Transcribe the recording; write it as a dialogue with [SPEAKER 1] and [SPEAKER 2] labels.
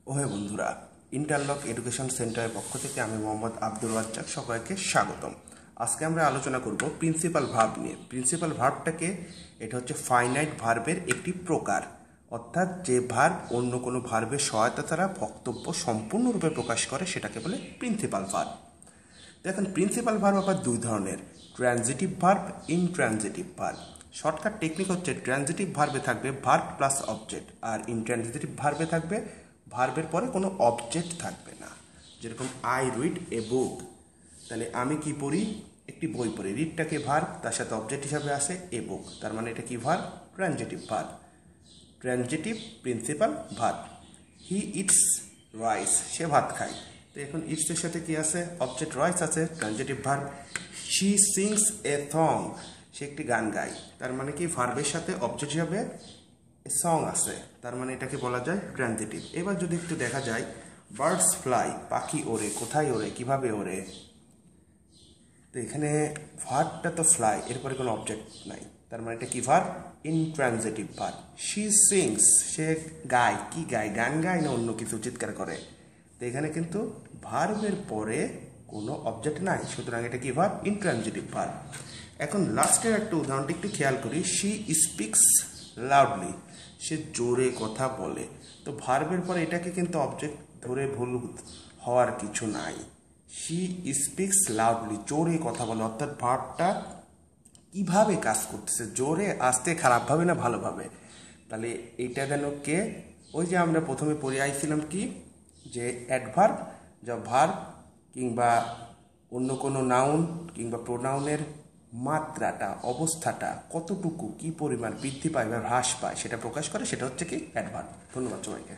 [SPEAKER 1] ওহে বন্ধুরা, interlock education সেন্টারের পক্ষ থেকে আমি মোহাম্মদ আব্দুল রাজ্জাক সবাইকে স্বাগতম। আজকে আমরা আলোচনা করব প্রিন্সিপাল ভার্ব নিয়ে। প্রিন্সিপাল ভার্বটাকে এটা হচ্ছে ফাইনাইট ভার্বের একটি প্রকার, অর্থাৎ যে ভার্ব অন্য কোনো ভার্বের সহায়তা ছাড়া বক্তব্য সম্পূর্ণরূপে প্রকাশ করে সেটাকে বলে প্রিন্সিপাল ভার্ব। দেখেন, প্রিন্সিপাল ভার্ব আবার দুই ধরনের, transitive verb, intransitive verb. Shortcut technique হচ্ছে ট্রানজিটিভ ভার্বে থাকবে ভার্ব প্লাস অবজেক্ট, আর ইনট্রানজিটিভ ভার্বে থাকবে ভার্বের পরে কোনো অবজেক্ট থাকবে না। যেরকম আই রিড এ বুক, তাহলে আমি কি পড়ি? একটি বই পড়ি। রিডটাকে ভার্ব, তার সাথে অবজেক্ট হিসাবে আসে এ বুক, তার মানে এটা কি verb? Transitive verb, transitive principal verb. He eats rice, সে ভাত খায়। তো এখন ইটসের সাথে কি আছে? অবজেক্ট রাইস আছে, transitive verb. She sings a song, সে একটি গান গায়, তার মানে কি ভার্বের সাথে অবজেক্ট হিসাবে সং আছে, তার মানে এটাকে বলা যায় ট্রানজিটিভ। এবার যদি একটু দেখা যায়, বার্ডস ফ্লাই, পাখি ওড়ে, কোথায় ওড়ে, কিভাবে ওড়ে। তো এখানে ভার্বটা তো ফ্লাই, এরপরে কোনো অবজেক্ট নাই, তার মানে এটা কি verb? Intransitive verb. She sings, সে গায়, কি গায়? গান গায় না অন্য কিছু চিৎকার করে? তো এখানে কিন্তু ভার্বের পরে কোনো অবজেক্ট নাই, সুতরাং এটা কি ভার্ব? Intransitive verb. এখন লাস্টের একটা উদাহরণটি একটু খেয়াল করি। শি স্পিক্স লাউডলি, সে জোরে কথা বলে। তো ভার্বের পরে এটাকে কিন্তু অবজেক্ট ধরে ভুল হওয়ার কিছু নাই। শি স্পিক্স লাউডলি, জোরে কথা বলে, অর্থাৎ ভার্বটা কিভাবে কাজ করতেছে, জোরে, আস্তে, খারাপভাবে না ভালোভাবে। তাহলে এইটা যেন কে? ওই যে আমরা প্রথমে পড়ে আইছিলাম কি, যে অ্যাডভার্ব, যা ভার্ব কিংবা অন্য কোনো নাউন কিংবা প্রোনাউনের মাত্রাটা, অবস্থাটা কতটুকু, কি পরিমাণ বৃদ্ধি পায় বা হ্রাস পায় সেটা প্রকাশ করে, সেটা হচ্ছে কি অ্যাডভার্ব। ধন্যবাদ সবাইকে।